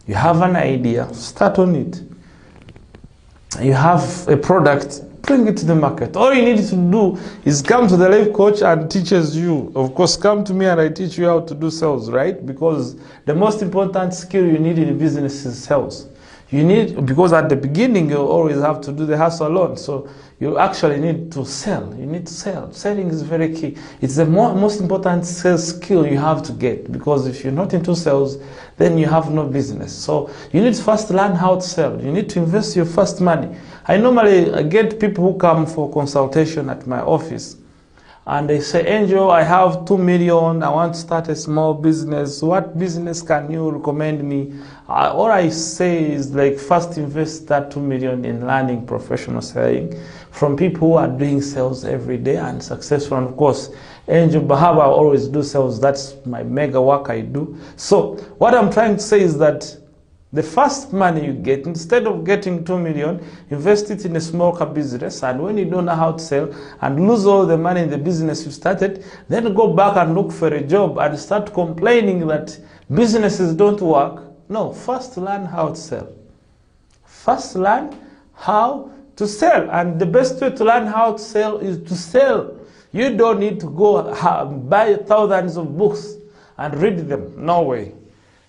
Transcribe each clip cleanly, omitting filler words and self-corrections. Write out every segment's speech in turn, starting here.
You have an idea, start on it. You have a product, bring it to the market. All you need to do is come to the life coach and teaches you. Of course, come to me and I teach you how to do sales, right? Because the most important skill you need in business is sales. You need, because at the beginning you always have to do the hustle alone. So you actually need to sell. You need to sell. Selling is very key. It's the most important sales skill you have to get, because if you're not into sales, then you have no business. So you need to first learn how to sell. You need to invest your first money. I normally get people who come for consultation at my office, and they say, Angel, I have 2 million, I want to start a small business. What business can you recommend me? All I say is, like, first invest that 2 million in learning professional selling from people who are doing sales every day and successful. And of course, Angel Bahaba, I always do sales. That's my mega work I do. So what I'm trying to say is that the first money you get, instead of getting 2 million, invest it in a small cap business. And when you don't know how to sell and lose all the money in the business you started, then go back and look for a job and start complaining that businesses don't work. No, first learn how to sell. First learn how to sell. And the best way to learn how to sell is to sell. You don't need to go buy thousands of books and read them. No way.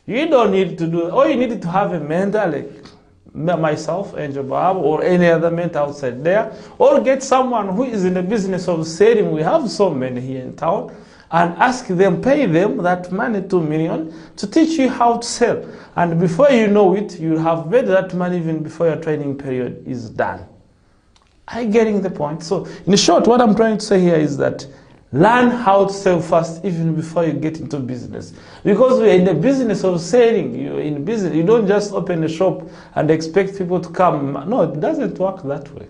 You don't need to do, all you need to have a mentor like myself, Angel Bahaba, or any other mentor outside there, or get someone who is in the business of selling. We have so many here in town, and ask them, pay them that money, 2 million, to teach you how to sell. And before you know it, you have made that money even before your training period is done. Are you getting the point? So in short, what I'm trying to say here is that learn how to sell first, even before you get into business. Because we're in the business of selling. You're in business. You don't just open a shop and expect people to come. No, it doesn't work that way.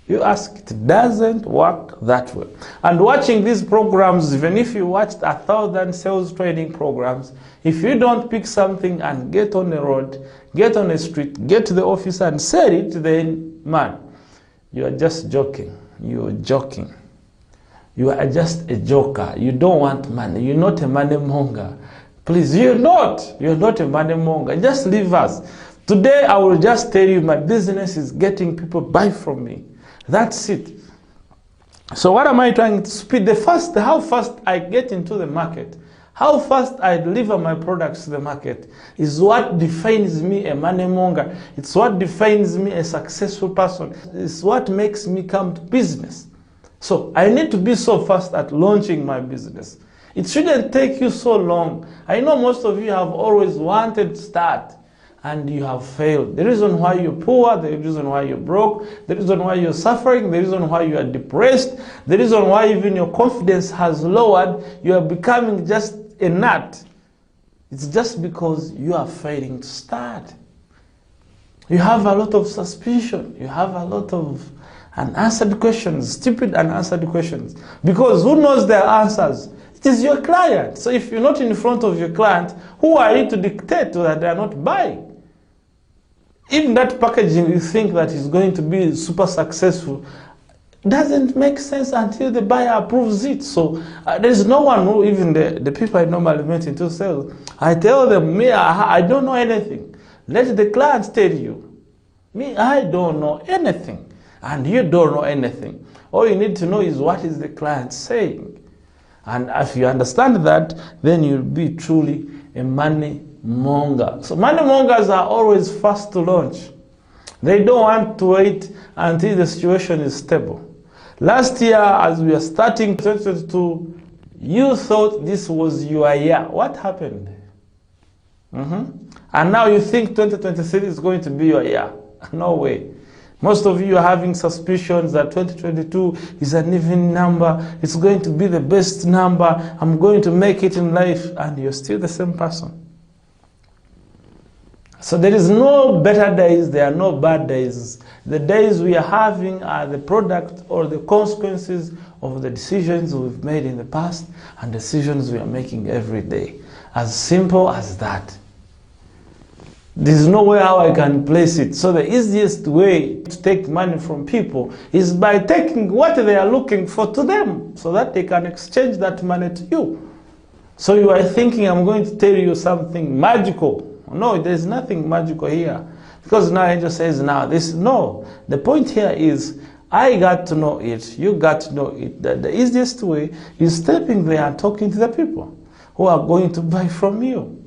You ask, it doesn't work that way. And watching these programs, even if you watched 1,000 sales training programs, if you don't pick something and get on the road, get on the street, get to the office and sell it, then, man, you are just joking. You're joking. You are just a joker. You don't want money. You're not a money monger. Please, you're not. You're not a money monger. Just leave us. Today, I will just tell you my business is getting people buy from me. That's it. So what am I trying to speed? How fast I get into the market, how fast I deliver my products to the market is what defines me a money monger. It's what defines me a successful person. It's what makes me come to business. So I need to be so fast at launching my business. It shouldn't take you so long. I know most of you have always wanted to start and you have failed. The reason why you're poor, the reason why you're broke, the reason why you're suffering, the reason why you are depressed, the reason why even your confidence has lowered, you are becoming just a nut. It's just because you are failing to start. You have a lot of suspicion. You have a lot of unanswered questions, stupid unanswered questions. Because who knows their answers? It is your client. So if you're not in front of your client, who are you to dictate that they are not buying? Even that packaging you think that is going to be super successful doesn't make sense until the buyer approves it. So there's no one who, even the people I normally meet into sales, I tell them, me, I don't know anything. Let the client tell you. Me, I don't know anything. And you don't know anything. All you need to know is what is the client saying. And if you understand that, then you'll be truly a money monger. So money mongers are always fast to launch. They don't want to wait until the situation is stable. Last year, as we are starting 2022, you thought this was your year. What happened? And now you think 2023 is going to be your year. No way. Most of you are having suspicions that 2022 is an even number. It's going to be the best number. I'm going to make it in life. And you're still the same person. So there is no better days. There are no bad days. The days we are having are the product or the consequences of the decisions we've made in the past and decisions we are making every day. As simple as that. There's no way how I can place it. So the easiest way to take money from people is by taking what they are looking for to them so that they can exchange that money to you. So you are thinking I'm going to tell you something magical. No, there's nothing magical here. Because now Angel says, now this, no. The point here is, I got to know it, you got to know it. The easiest way is stepping there and talking to the people who are going to buy from you.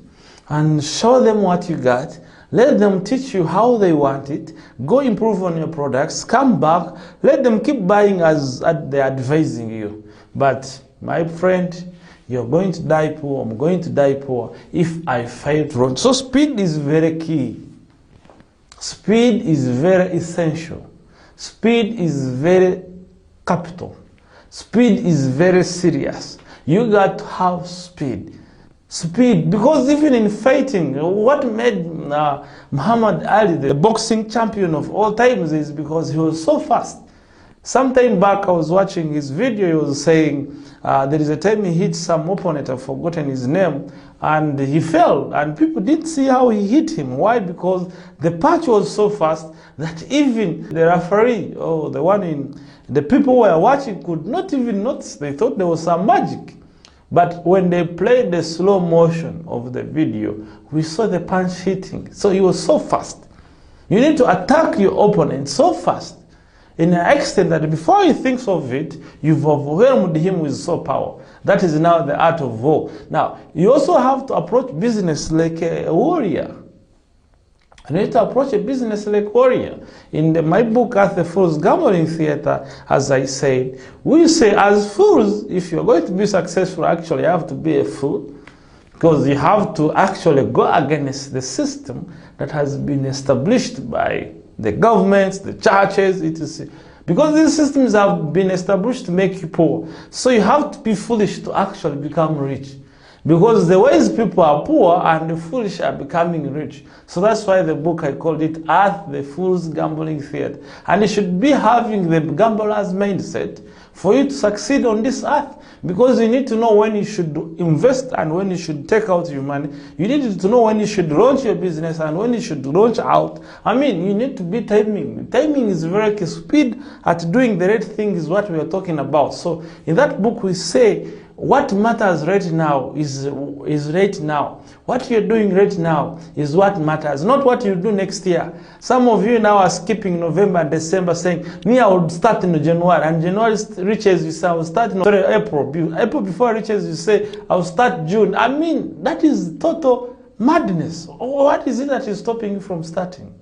And show them what you got. Let them teach you how they want it. Go improve on your products. Come back. Let them keep buying as they're advising you. But my friend, you're going to die poor. I'm going to die poor if I fail to run. So speed is very key. Speed is very essential. Speed is very capital. Speed is very serious. You got to have speed. Speed, because even in fighting, what made Muhammad Ali the boxing champion of all times is because he was so fast. Sometime back I was watching his video, he was saying there is a time he hit some opponent, I've forgotten his name, and he fell, and people didn't see how he hit him. Why? Because the punch was so fast that even the referee, or the people who were watching could not even notice. They thought there was some magic. But when they played the slow motion of the video, we saw the punch hitting. So he was so fast. You need to attack your opponent so fast, in an extent that before he thinks of it, you've overwhelmed him with so power. That is now the art of war. Now, you also have to approach business like a warrior. You need to approach a business like warrior. In my book, At the Fool's Gambling Theater, as I said, we say as fools, if you're going to be successful, actually you have to be a fool, because you have to actually go against the system that has been established by the governments, the churches, etc. Because these systems have been established to make you poor. So you have to be foolish to actually become rich. Because the wise people are poor and the foolish are becoming rich. So that's why the book, I called it At the Fool's Gambling Theater. And you should be having the gambler's mindset for you to succeed on this earth. Because you need to know when you should invest and when you should take out your money. You need to know when you should launch your business and when you should launch out. I mean, you need to be timing. Timing is very key. Speed at doing the right thing is what we are talking about. So in that book we say, what matters right now is right now. What you're doing right now is what matters, not what you do next year. Some of you now are skipping November and December, saying, me, I would start in January, and January reaches, you say, I will start in April. April before reaches, you say, I will start June. I mean, that is total madness. What is it that is stopping you from starting?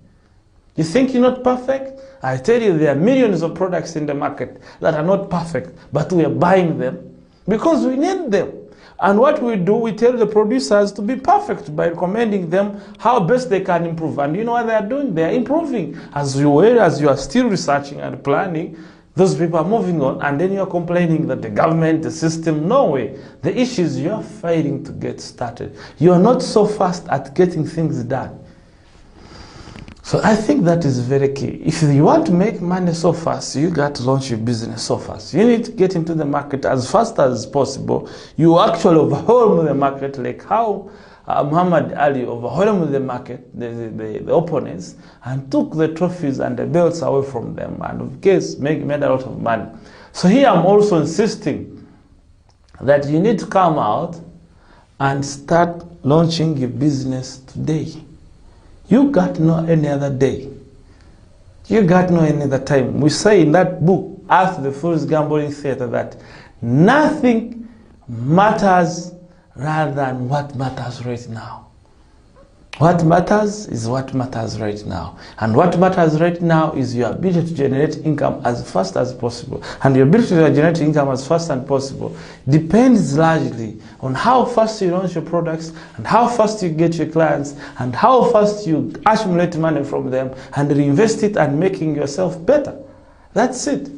You think you're not perfect? I tell you, there are millions of products in the market that are not perfect, but we are buying them because we need them. And what we do, we tell the producers to be perfect by recommending them how best they can improve. And you know what they are doing? They are improving. As you are still researching and planning, those people are moving on, and then you are complaining that the government, the system, no way. The issue is you are failing to get started. You are not so fast at getting things done. So I think that is very key. If you want to make money so fast, you got to launch your business so fast. You need to get into the market as fast as possible. You actually overwhelm the market, like how Muhammad Ali overwhelmed the market, the opponents, and took the trophies and the belts away from them, and of course made a lot of money. So here I'm also insisting that you need to come out and start launching your business today. You got no any other day. You got no any other time. We say in that book, At the Fool's Gambling Theater, that nothing matters rather than what matters right now. What matters is what matters right now. And what matters right now is your ability to generate income as fast as possible. And your ability to generate income as fast as possible depends largely on how fast you launch your products, and how fast you get your clients, and how fast you accumulate money from them and reinvest it and making yourself better. That's it.